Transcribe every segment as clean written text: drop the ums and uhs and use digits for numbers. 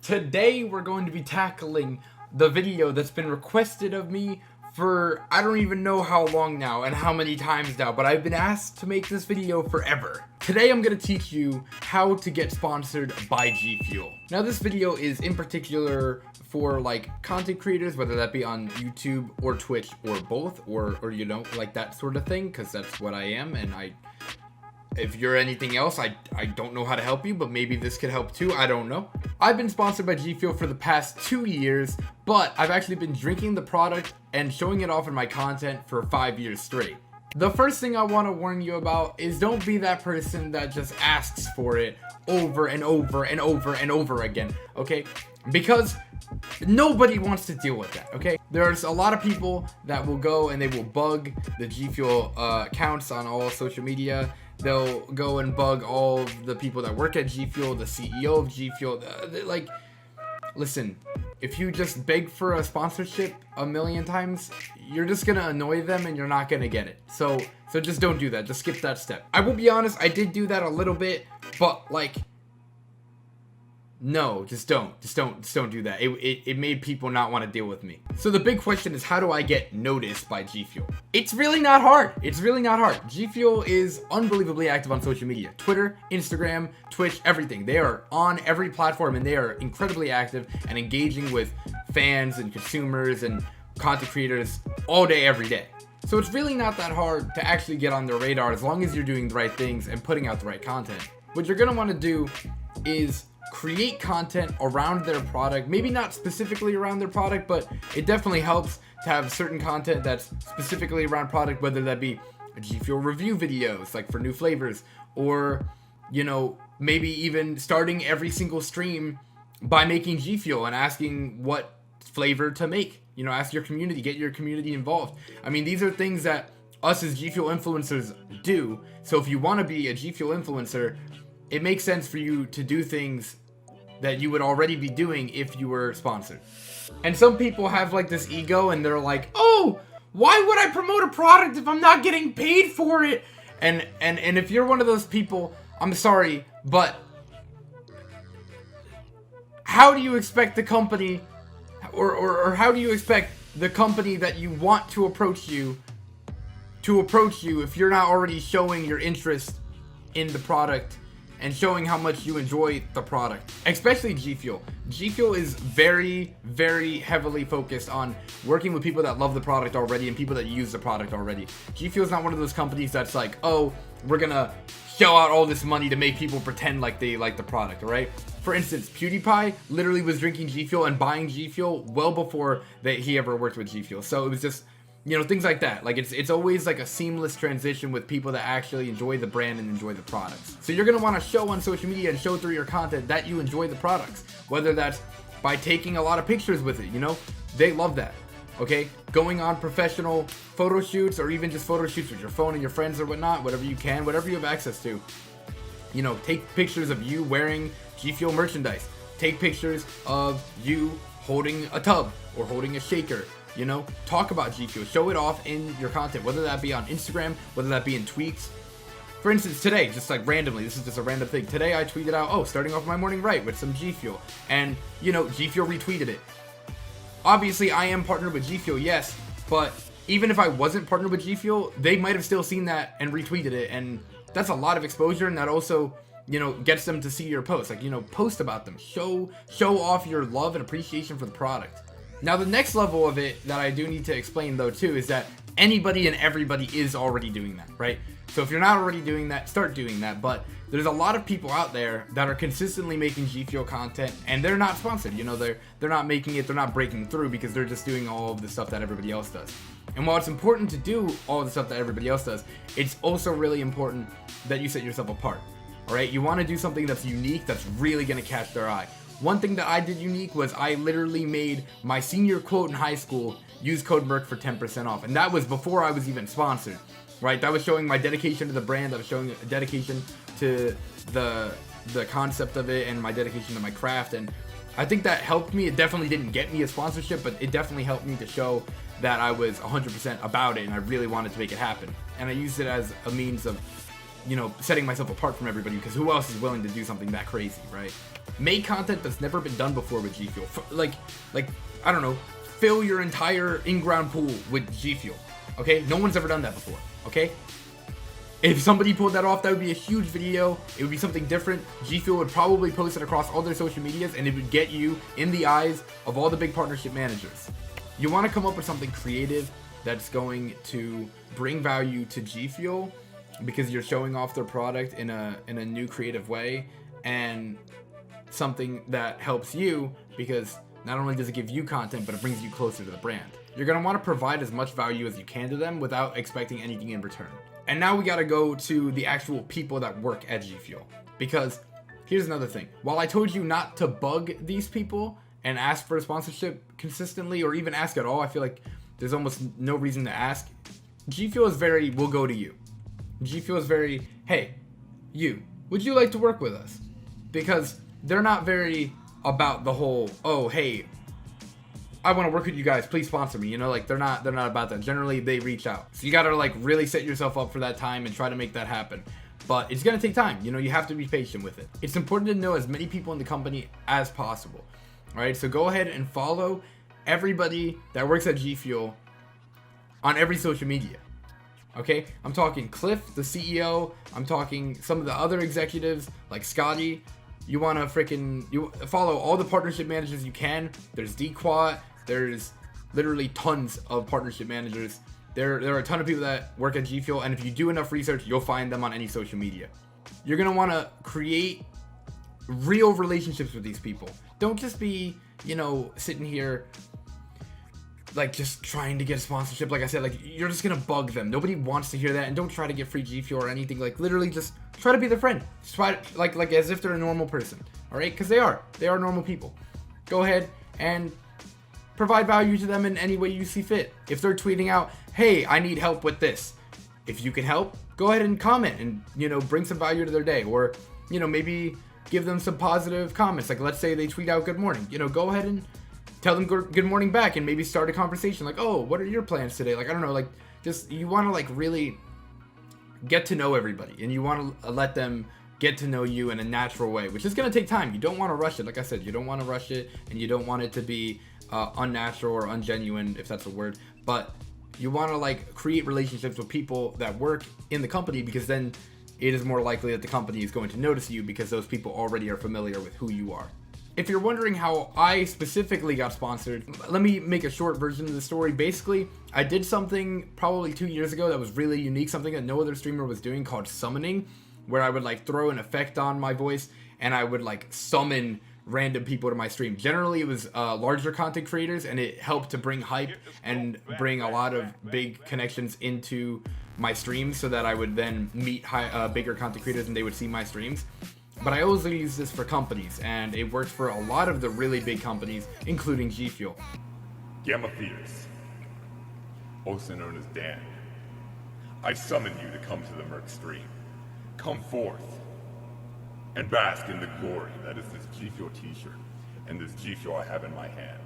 Today we're going to be tackling the video that's been requested of me for I don't even know how long now and how many times now, but I've been asked to make this video forever. Today I'm going to teach you how to get sponsored by GFuel. Now this video is in particular for like content creators, whether that be on YouTube or Twitch or both, or you know, like that sort of thing, because that's what I am. And if you're anything else, I don't know how to help you, but maybe this could help too. I don't know. I've been sponsored by GFuel for the past 2 years, but I've actually been drinking the product and showing it off in my content for 5 years straight. The first thing I want to warn you about is don't be that person that just asks for it over and over and over and over again, okay? Because nobody wants to deal with that, okay? There's a lot of people that will go and they will bug the GFuel accounts on all social media. They'll go and bug all of the people that work at GFuel, the CEO of GFuel. Like, listen, if you just beg for a sponsorship a million times, you're just gonna annoy them and you're not gonna get it. So just don't do that. Just skip that step. I will be honest, I did do that a little bit, but like, no, just don't do that. It made people not want to deal with me. So the big question is, how do I get noticed by GFuel? It's really not hard. GFuel is unbelievably active on social media. Twitter, Instagram, Twitch, everything. They are on every platform and they are incredibly active and engaging with fans and consumers and content creators all day, every day. So it's really not that hard to actually get on their radar as long as you're doing the right things and putting out the right content. What you're gonna want to do is create content around their product. Maybe not specifically around their product, but it definitely helps to have certain content that's specifically around product, whether that be GFuel review videos, like for new flavors, or, you know, maybe even starting every single stream by making GFuel and asking what flavor to make. You know, ask your community, get your community involved. I mean, these are things that us as GFuel influencers do. So if you want to be a GFuel influencer, it makes sense for you to do things that you would already be doing if you were sponsored. And some people have like this ego and they're like, oh, why would I promote a product if I'm not getting paid for it? And if you're one of those people, I'm sorry, but how do you expect the company or how do you expect the company that you want to approach you if you're not already showing your interest in the product and showing how much you enjoy the product? Especially GFuel. GFuel is very, very heavily focused on working with people that love the product already and people that use the product already. GFuel is not one of those companies that's like, oh, we're gonna shell out all this money to make people pretend like they like the product, right? For instance, PewDiePie literally was drinking GFuel and buying GFuel well before that he ever worked with GFuel. So it was just, you know, things like that. Like it's always like a seamless transition with people that actually enjoy the brand and enjoy the products. So you're gonna want to show on social media and show through your content that you enjoy the products, whether that's by taking a lot of pictures with it. You know, they love that. Okay, going on professional photo shoots or even just photo shoots with your phone and your friends or whatnot, whatever you can, whatever you have access to. You know, take pictures of you wearing GFuel merchandise. Take pictures of you holding a tub or holding a shaker. You know, talk about GFuel, show it off in your content, whether that be on Instagram, whether that be in tweets. For instance, today, just like randomly, this is just a random thing. Today I tweeted out, oh, starting off my morning right with some GFuel. And, you know, GFuel retweeted it. Obviously, I am partnered with GFuel, yes, but even if I wasn't partnered with GFuel, they might have still seen that and retweeted it. And that's a lot of exposure, and that also, you know, gets them to see your post. Like, you know, post about them. Show off your love and appreciation for the product. Now, the next level of it that I do need to explain, though, too, is that anybody and everybody is already doing that, right? So if you're not already doing that, start doing that. But there's a lot of people out there that are consistently making GFuel content, and they're not sponsored. You know, they're not making it, they're not breaking through because they're just doing all of the stuff that everybody else does. And while it's important to do all the stuff that everybody else does, it's also really important that you set yourself apart, all right? You want to do something that's unique, that's really going to catch their eye. One thing that I did unique was I literally made my senior quote in high school, use code MERC for 10% off. And that was before I was even sponsored, right? That was showing my dedication to the brand. That was showing a dedication to the concept of it and my dedication to my craft. And I think that helped me. It definitely didn't get me a sponsorship, but it definitely helped me to show that I was 100% about it and I really wanted to make it happen. And I used it as a means of, you know, setting myself apart from everybody, because who else is willing to do something that crazy, right? Make content that's never been done before with GFuel. Like I don't know, fill your entire in-ground pool with GFuel. Okay, no one's ever done that before. Okay, if somebody pulled that off, that would be a huge video. It would be something different. GFuel would probably post it across all their social medias, and it would get you in the eyes of all the big partnership managers. You want to come up with something creative that's going to bring value to GFuel because you're showing off their product in a new creative way, and something that helps you because not only does it give you content, but it brings you closer to the brand. You're going to want to provide as much value as you can to them without expecting anything in return. And now we got to go to the actual people that work at GFuel, because here's another thing. While I told you not to bug these people and ask for a sponsorship consistently, or even ask at all, I feel like there's almost no reason to ask. GFuel is very, we'll go to you. GFuel is very, hey, you, would you like to work with us? Because they're not very about the whole, oh, hey, I want to work with you guys, please sponsor me. You know, like they're not about that. Generally, they reach out. So you got to like really set yourself up for that time and try to make that happen. But it's going to take time. You know, you have to be patient with it. It's important to know as many people in the company as possible. All right, so go ahead and follow everybody that works at GFuel on every social media. Okay, I'm talking Cliff, the CEO. I'm talking some of the other executives like Scotty. You want to you follow all the partnership managers you can. There's DQuat. There's literally tons of partnership managers. There are a ton of people that work at GFuel, and if you do enough research, you'll find them on any social media. You're going to want to create real relationships with these people. Don't just be, you know, sitting here like just trying to get a sponsorship. Like I said, like you're just gonna bug them. Nobody wants to hear that. And don't try to get free GFuel or anything. Like literally just try to be their friend. Just try to, like as if they're a normal person. All right, because they are normal people. Go ahead and provide value to them in any way you see fit. If they're tweeting out, hey, I need help with this, if you can help, go ahead and comment and, you know, bring some value to their day. Or, you know, maybe give them some positive comments. Like let's say they tweet out good morning, you know, go ahead and tell them good morning back and maybe start a conversation like, oh, what are your plans today? Like, I don't know, like just, you want to like really get to know everybody, and you want to let them get to know you in a natural way, which is going to take time. You don't want to rush it. Like I said, you don't want to rush it, and you don't want it to be unnatural or ungenuine, if that's a word, but you want to like create relationships with people that work in the company, because then it is more likely that the company is going to notice you because those people already are familiar with who you are. If you're wondering how I specifically got sponsored, let me make a short version of the story. Basically, I did something probably 2 years ago that was really unique, something that no other streamer was doing, called summoning, where I would like throw an effect on my voice and I would like summon random people to my stream. Generally, it was larger content creators, and it helped to bring hype and bring a lot of big connections into my streams so that I would then meet bigger content creators and they would see my streams. But I always use this for companies, and it works for a lot of the really big companies, including GFuel. Gamma Fierce, also known as Dan, I summon you to come to the Merc stream. Come forth and bask in the glory that is this GFuel t-shirt and this GFuel I have in my hand.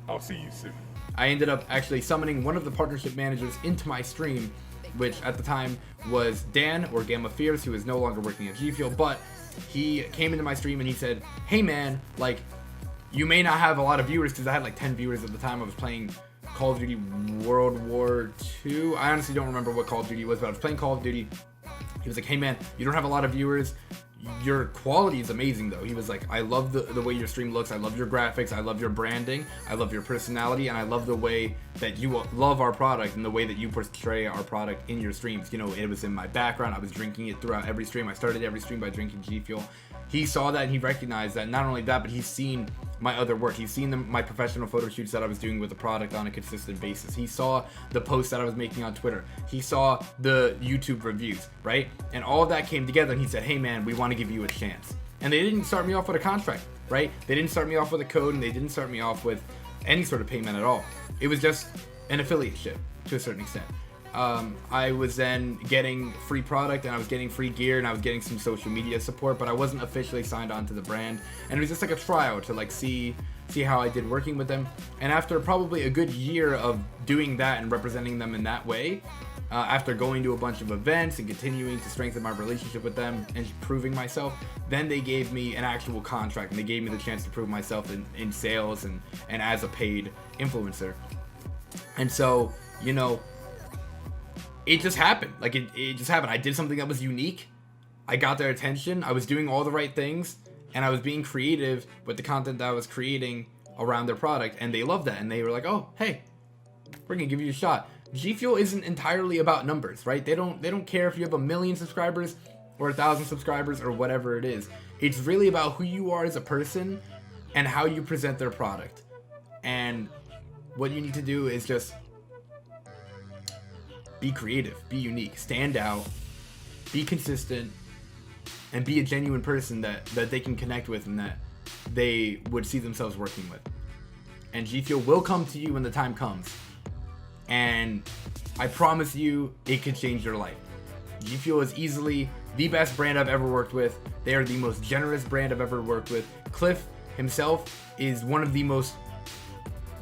I'll see you soon. I ended up actually summoning one of the partnership managers into my stream, which at the time was Dan, or Gamma Fierce, who is no longer working at GFuel, but he came into my stream and he said, hey man, like, you may not have a lot of viewers, because I had like 10 viewers at the time. I was playing Call of Duty World War II. I honestly don't remember what Call of Duty was, but I was playing Call of Duty. He was like, hey man, you don't have a lot of viewers. Your quality is amazing though. He was like, I love the way your stream looks. I love your graphics. I love your branding. I love your personality. And I love the way that you love our product and the way that you portray our product in your streams. You know, it was in my background. I was drinking it throughout every stream. I started every stream by drinking GFuel. He saw that and he recognized that. Not only that, but he's seen my other work. He's seen my professional photo shoots that I was doing with the product on a consistent basis. He saw the posts that I was making on Twitter. He saw the YouTube reviews, right? And all of that came together, and he said, hey man, we want to give you a chance. And they didn't start me off with a contract, right? They didn't start me off with a code, and they didn't start me off with any sort of payment at all. It was just an affiliateship to a certain extent. I was then getting free product, and I was getting free gear, and I was getting some social media support, but I wasn't officially signed on to the brand. And it was just like a trial to like see how I did working with them. And after probably a good year of doing that and representing them in that way, after going to a bunch of events and continuing to strengthen my relationship with them and proving myself, then they gave me an actual contract, and they gave me the chance to prove myself in sales and as a paid influencer. And so, you know, it just happened. Like, it just happened. I did something that was unique. I got their attention. I was doing all the right things, and I was being creative with the content that I was creating around their product, and they loved that, and they were like, oh, hey, we're gonna give you a shot. GFuel isn't entirely about numbers, right? They don't care if you have 1 million subscribers or 1,000 subscribers or whatever it is. It's really about who you are as a person and how you present their product. And what you need to do is just be creative, be unique, stand out, be consistent, and be a genuine person that they can connect with and that they would see themselves working with. And GFuel will come to you when the time comes. And I promise you, it could change your life. GFuel is easily the best brand I've ever worked with. They are the most generous brand I've ever worked with. Cliff himself is one of the most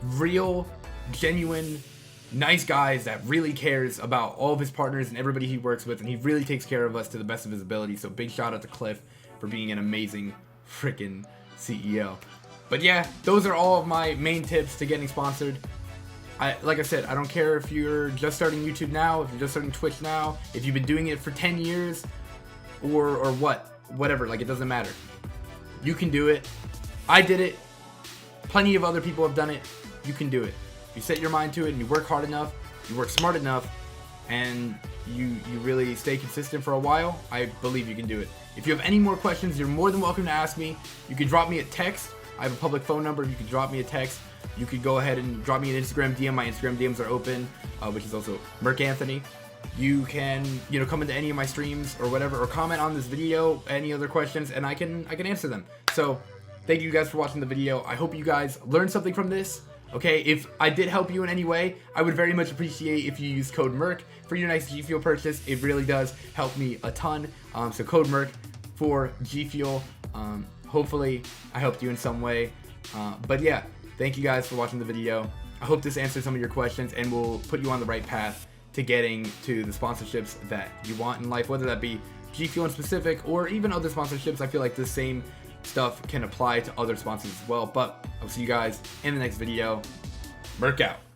real, genuine, nice guys that really cares about all of his partners and everybody he works with, and he really takes care of us to the best of his ability. So big shout out to Cliff for being an amazing freaking CEO. But yeah, those are all of my main tips to getting sponsored. Like I said, I don't care if you're just starting YouTube now, if you're just starting Twitch now, if you've been doing it for 10 years, or whatever, like, it doesn't matter. You can do it. I did it. Plenty of other people have done it. You can do it. If you set your mind to it and you work hard enough, you work smart enough, and you really stay consistent for a while, I believe you can do it. If you have any more questions, you're more than welcome to ask me. You can drop me a text. I have a public phone number. You can drop me a text. You could go ahead and drop me an Instagram DM. My Instagram DMs are open, which is also Mercanthony. You can, come into any of my streams or whatever, or comment on this video, any other questions, and I can answer them. So thank you guys for watching the video. I hope you guys learned something from this. Okay, if I did help you in any way, I would very much appreciate if you use code MERC for your next GFuel purchase. It really does help me a ton. So code MERC for GFuel. Hopefully I helped you in some way. But yeah, thank you guys for watching the video. I hope this answered some of your questions and will put you on the right path to getting to the sponsorships that you want in life, whether that be GFuel in specific or even other sponsorships. I feel like the same stuff can apply to other sponsors as well. But I'll see you guys in the next video. Merc out.